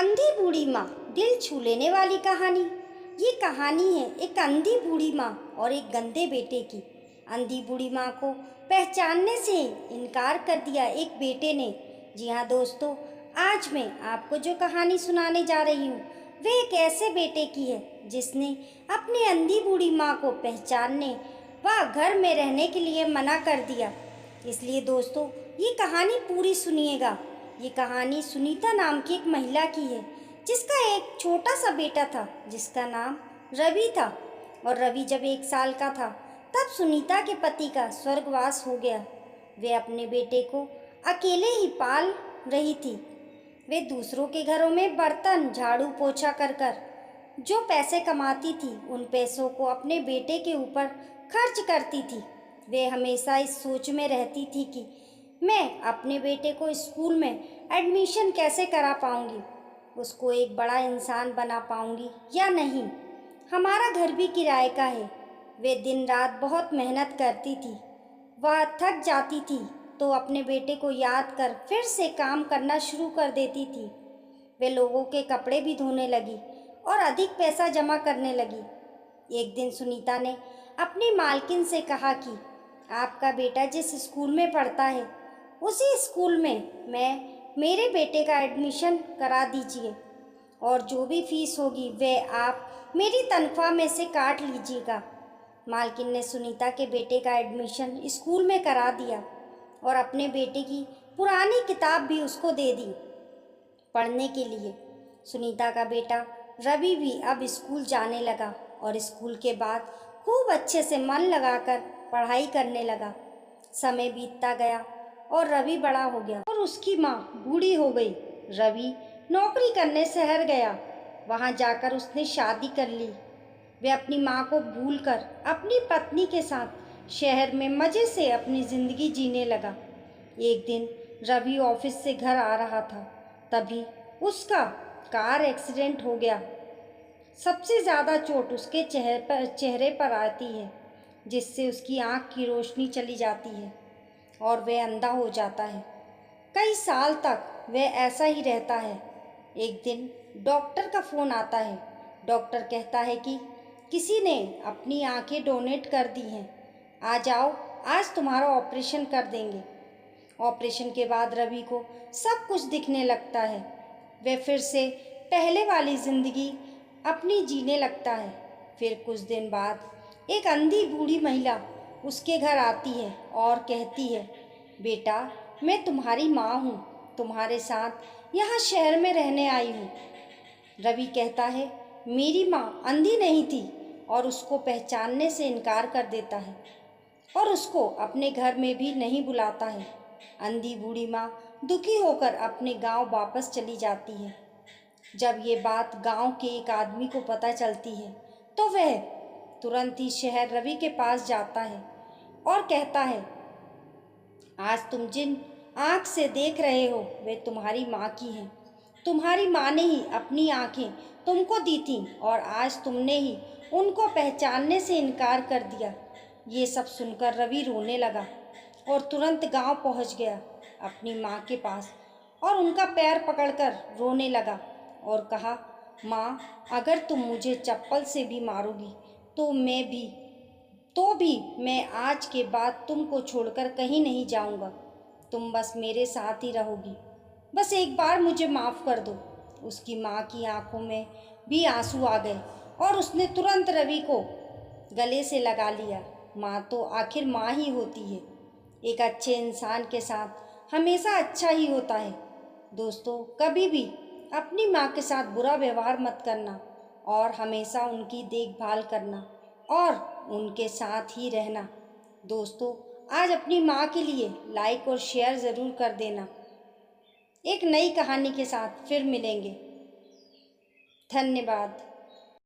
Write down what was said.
अंधी बूढ़ी माँ, दिल छू लेने वाली कहानी। ये कहानी है एक अंधी बूढ़ी माँ और एक गंदे बेटे की। अंधी बूढ़ी माँ को पहचानने से इनकार कर दिया एक बेटे ने। जी हाँ दोस्तों, आज मैं आपको जो कहानी सुनाने जा रही हूँ वह एक ऐसे बेटे की है जिसने अपनी अंधी बूढ़ी माँ को पहचानने व घर में रहने के लिए मना कर दिया। इसलिए दोस्तों, ये कहानी पूरी सुनिएगा। ये कहानी सुनीता नाम की एक महिला की है जिसका एक छोटा सा बेटा था जिसका नाम रवि था। और रवि जब 1 साल का था तब सुनीता के पति का स्वर्गवास हो गया। वे अपने बेटे को अकेले ही पाल रही थी। वे दूसरों के घरों में बर्तन झाड़ू पोछा कर कर जो पैसे कमाती थी उन पैसों को अपने बेटे के ऊपर खर्च करती थी। वे हमेशा इस सोच में रहती थी कि मैं अपने बेटे को स्कूल में एडमिशन कैसे करा पाऊंगी, उसको एक बड़ा इंसान बना पाऊंगी या नहीं। हमारा घर भी किराए का है। वे दिन रात बहुत मेहनत करती थी। वह थक जाती थी तो अपने बेटे को याद कर फिर से काम करना शुरू कर देती थी। वे लोगों के कपड़े भी धोने लगी और अधिक पैसा जमा करने लगी। एक दिन सुनीता ने अपनी मालकिन से कहा कि आपका बेटा जिस स्कूल में पढ़ता है उसी स्कूल में मेरे बेटे का एडमिशन करा दीजिए और जो भी फीस होगी वह आप मेरी तनख्वाह में से काट लीजिएगा। मालकिन ने सुनीता के बेटे का एडमिशन स्कूल में करा दिया और अपने बेटे की पुरानी किताब भी उसको दे दी पढ़ने के लिए। सुनीता का बेटा रवि भी अब स्कूल जाने लगा और स्कूल के बाद खूब अच्छे से मन लगाकर पढ़ाई करने लगा। समय बीतता गया और रवि बड़ा हो गया और उसकी माँ बूढ़ी हो गई। रवि नौकरी करने शहर गया। वहाँ जाकर उसने शादी कर ली। वे अपनी माँ को भूलकर अपनी पत्नी के साथ शहर में मज़े से अपनी ज़िंदगी जीने लगा। एक दिन रवि ऑफिस से घर आ रहा था, तभी उसका कार एक्सीडेंट हो गया। सबसे ज़्यादा चोट उसके चेहरे पर आती है, जिससे उसकी आँख की रोशनी चली जाती है और वह अंधा हो जाता है। कई साल तक वह ऐसा ही रहता है। एक दिन डॉक्टर का फ़ोन आता है। डॉक्टर कहता है कि किसी ने अपनी आंखें डोनेट कर दी हैं, आ जाओ, आज तुम्हारा ऑपरेशन कर देंगे। ऑपरेशन के बाद रवि को सब कुछ दिखने लगता है। वह फिर से पहले वाली ज़िंदगी अपनी जीने लगता है। फिर कुछ दिन बाद एक अंधी बूढ़ी महिला उसके घर आती है और कहती है, बेटा, मैं तुम्हारी माँ हूँ, तुम्हारे साथ यहाँ शहर में रहने आई हूँ। रवि कहता है, मेरी माँ अंधी नहीं थी और उसको पहचानने से इनकार कर देता है और उसको अपने घर में भी नहीं बुलाता है। अंधी बूढ़ी माँ दुखी होकर अपने गांव वापस चली जाती है। जब ये बात गांव के एक आदमी को पता चलती है तो वह तुरंत ही शहर रवि के पास जाता है और कहता है, आज तुम जिन आँख से देख रहे हो वे तुम्हारी माँ की हैं। तुम्हारी माँ ने ही अपनी आँखें तुमको दी थीं और आज तुमने ही उनको पहचानने से इनकार कर दिया। ये सब सुनकर रवि रोने लगा और तुरंत गांव पहुंच गया अपनी माँ के पास और उनका पैर पकड़कर रोने लगा और कहा, माँ, अगर तुम मुझे चप्पल से भी मारोगी तो भी मैं आज के बाद तुमको छोड़कर कहीं नहीं जाऊंगा। तुम बस मेरे साथ ही रहोगी। बस एक बार मुझे माफ़ कर दो। उसकी माँ की आंखों में भी आंसू आ गए और उसने तुरंत रवि को गले से लगा लिया। माँ तो आखिर माँ ही होती है। एक अच्छे इंसान के साथ हमेशा अच्छा ही होता है। दोस्तों, कभी भी अपनी माँ के साथ बुरा व्यवहार मत करना और हमेशा उनकी देखभाल करना और उनके साथ ही रहना। दोस्तों, आज अपनी माँ के लिए लाइक और शेयर ज़रूर कर देना। एक नई कहानी के साथ फिर मिलेंगे। धन्यवाद।